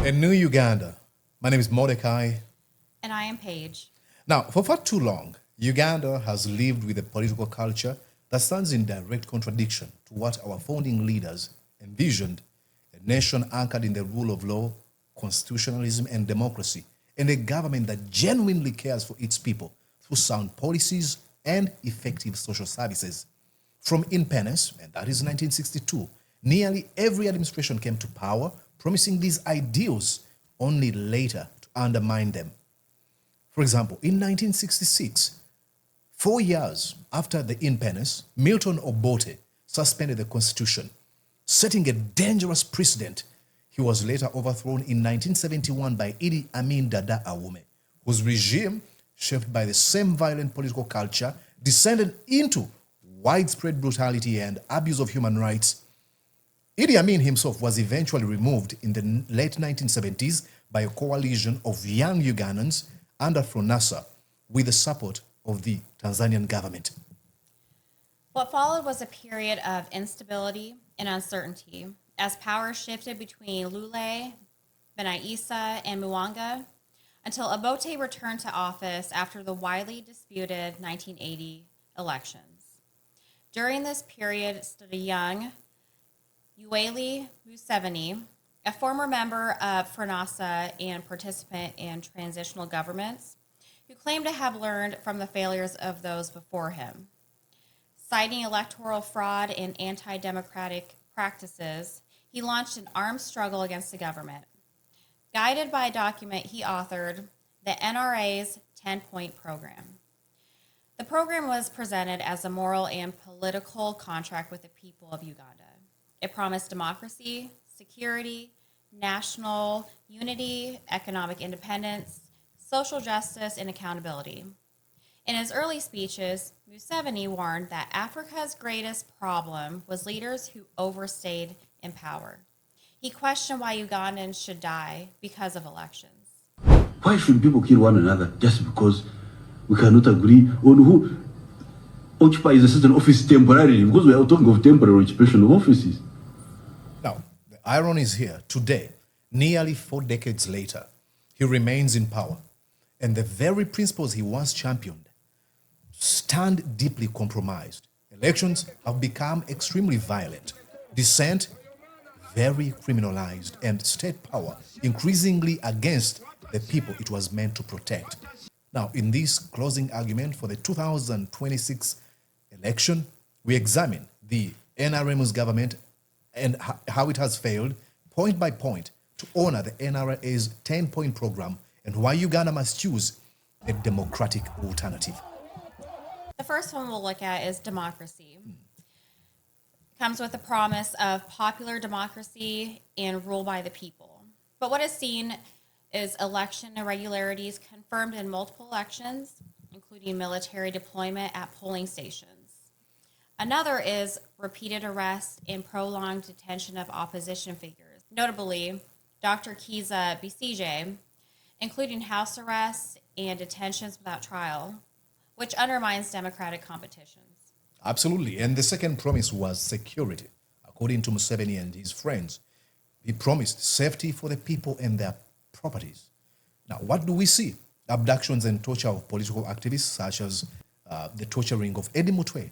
A new Uganda. My name is Mordecai. And I am Paige. Now, for far too long, Uganda has lived with a political culture that stands in direct contradiction to what our founding leaders envisioned: a nation anchored in the rule of law, constitutionalism, and democracy, and a government that genuinely cares for its people through sound policies and effective social services. From independence, and that is 1962, nearly every administration came to power promising these ideals, only later to undermine them. For example, in 1966, 4 years after the independence, Milton Obote suspended the constitution, setting a dangerous precedent. He was later overthrown in 1971 by Idi Amin Dada Awume, whose regime, shaped by the same violent political culture, descended into widespread brutality and abuse of human rights. Idi Amin himself was eventually removed in the late 1970s by a coalition of young Ugandans under FRONASA with the support of the Tanzanian government. What followed was a period of instability and uncertainty as power shifted between Lule, Benaisa, and Mwanga until Obote returned to office after the widely disputed 1980 elections. During this period stood a young Yoweri Museveni, a former member of FRONASA and participant in transitional governments, who claimed to have learned from the failures of those before him. Citing electoral fraud and anti-democratic practices, he launched an armed struggle against the government. Guided by a document he authored, the NRA's 10-point program. The program was presented as a moral and political contract with the people of Uganda. It promised democracy, security, national unity, economic independence, social justice, and accountability. In his early speeches, Museveni warned that Africa's greatest problem was leaders who overstayed in power. He questioned why Ugandans should die because of elections. Why should people kill one another just because we cannot agree on who occupies a certain office temporarily? Because we are talking of temporary occupation of offices. Now, the irony is here. Today, nearly 4 decades later, he remains in power, and the very principles he once championed stand deeply compromised. Elections have become extremely violent, dissent very criminalized, and state power increasingly against the people it was meant to protect. Now, in this closing argument for the 2026 election, we examine the NRM's government and how it has failed, point by point, to honor the NRA's 10-point program and why Uganda must choose a democratic alternative. The first one we'll look at is democracy. It comes with the promise of popular democracy and rule by the people. But what is seen is election irregularities confirmed in multiple elections, including military deployment at polling stations. Another is repeated arrests and prolonged detention of opposition figures, notably Dr. Kiza Besigye, including house arrests and detentions without trial, which undermines democratic competitions. Absolutely. And the second promise was security. According to Museveni and his friends, he promised safety for the people and their properties. Now, what do we see? Abductions and torture of political activists, such as the torturing of Eddie Mutwe,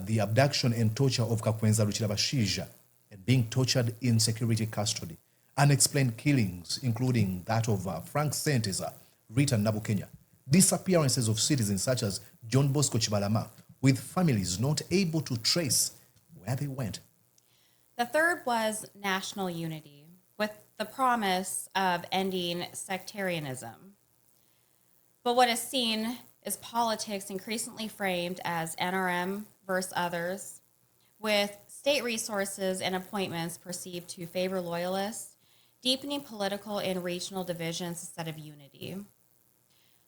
the abduction and torture of Kakwenza Ruchirabashija, and being tortured in security custody. Unexplained killings, including that of Frank Senteza, Rita Nabukenya. Disappearances of citizens such as John Bosco Chibalama, with families not able to trace where they went. The third was national unity, with the promise of ending sectarianism. But what is seen is politics increasingly framed as NRM versus others, with state resources and appointments perceived to favor loyalists, deepening political and regional divisions instead of unity.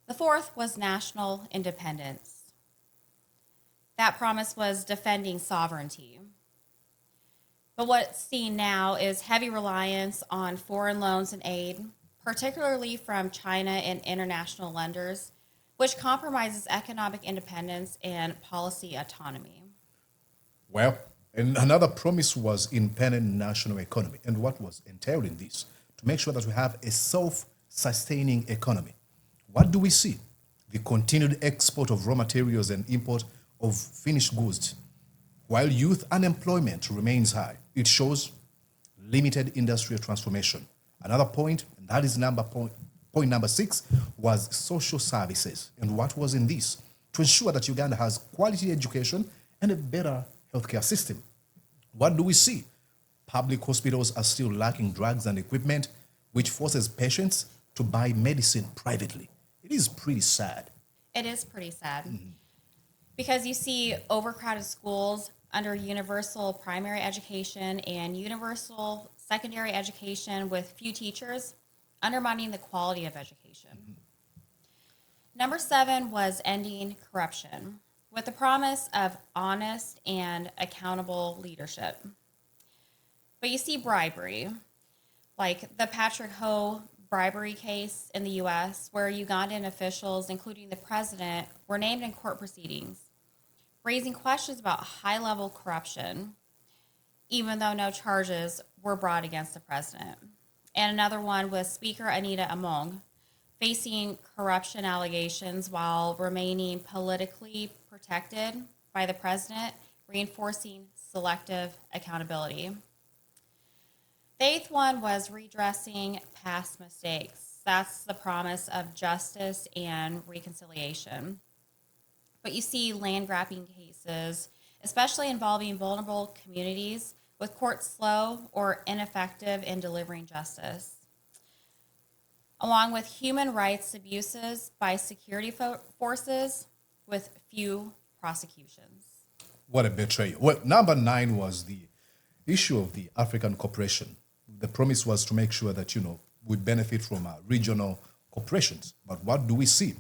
The fourth was national independence. That promise was defending sovereignty. But what's seen now is heavy reliance on foreign loans and aid, particularly from China and international lenders, which compromises economic independence and policy autonomy. Well, and another promise was independent national economy. And what was entailed in this? to make sure that we have a self-sustaining economy. What do we see? The continued export of raw materials and import of finished goods. While youth unemployment remains high, it shows limited industrial transformation. Another point, and that is point number 6, was social services. And what was in this? To ensure that Uganda has quality education and a better healthcare system. What do we see? Public hospitals are still lacking drugs and equipment, which forces patients to buy medicine privately. It is pretty sad. It is pretty sad. Because you see overcrowded schools under universal primary education and universal secondary education with few teachers, undermining the quality of education. Number 7 was ending corruption with the promise of honest and accountable leadership. But you see bribery, like the Patrick Ho bribery case in the U.S., where Ugandan officials, including the president, were named in court proceedings, raising questions about high-level corruption, even though no charges were brought against the president. And another one was Speaker Anita Among, facing corruption allegations while remaining politically protected by the president, reinforcing selective accountability. The 8th one was redressing past mistakes. That's the promise of justice and reconciliation. But you see land grabbing cases, especially involving vulnerable communities, with courts slow or ineffective in delivering justice, along with human rights abuses by security forces with few prosecutions. What a betrayal. Well, number 9 was the issue of the African cooperation. The promise was to make sure that, we benefit from regional cooperations. But what do we see?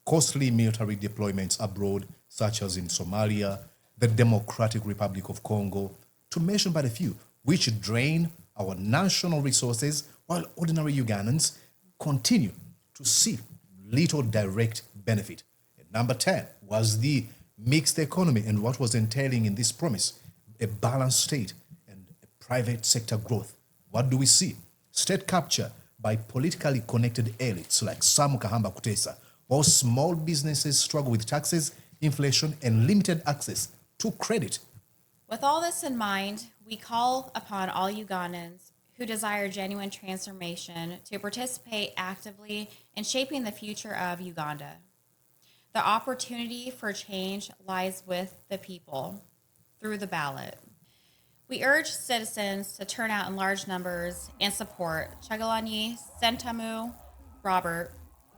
Costly military deployments abroad, such as in Somalia, the Democratic Republic of Congo, to mention but a few, which drain our national resources while ordinary Ugandans continue to see little direct benefit. And number 10 was the mixed economy and what was entailing in this promise, a balanced state and a private sector growth. What do we see? State capture by politically connected elites like Sam Kahamba Kutesa, while small businesses struggle with taxes, inflation, and limited access to credit. With all this in mind, we call upon all Ugandans who desire genuine transformation to participate actively in shaping the future of Uganda. The opportunity for change lies with the people through the ballot. We urge citizens to turn out in large numbers and support Chagulanyi Sentamu Robert,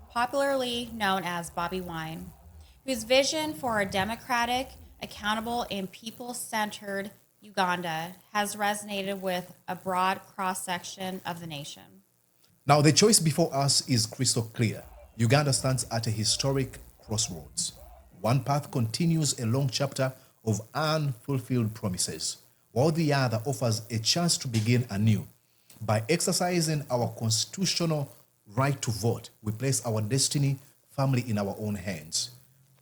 popularly known as Bobi Wine, whose vision for a democratic, accountable, and people-centered Uganda has resonated with a broad cross-section of the nation. Now, the choice before us is crystal clear. Uganda stands at a historic crossroads. One path continues a long chapter of unfulfilled promises, while the other offers a chance to begin anew. By exercising our constitutional right to vote, we place our destiny firmly in our own hands.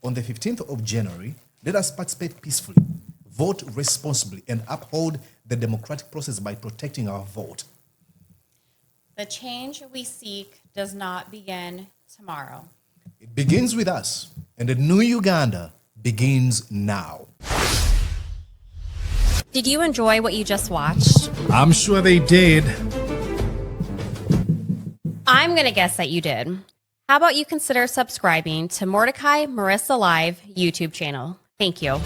On the 15th of January, let us participate peacefully, vote responsibly, and uphold the democratic process by protecting our vote. The change we seek does not begin tomorrow. It begins with us, and the new Uganda begins now. Did you enjoy what you just watched? I'm sure they did. I'm going to guess that you did. How about you consider subscribing to Mordecai Muriisa Live YouTube channel? Thank you.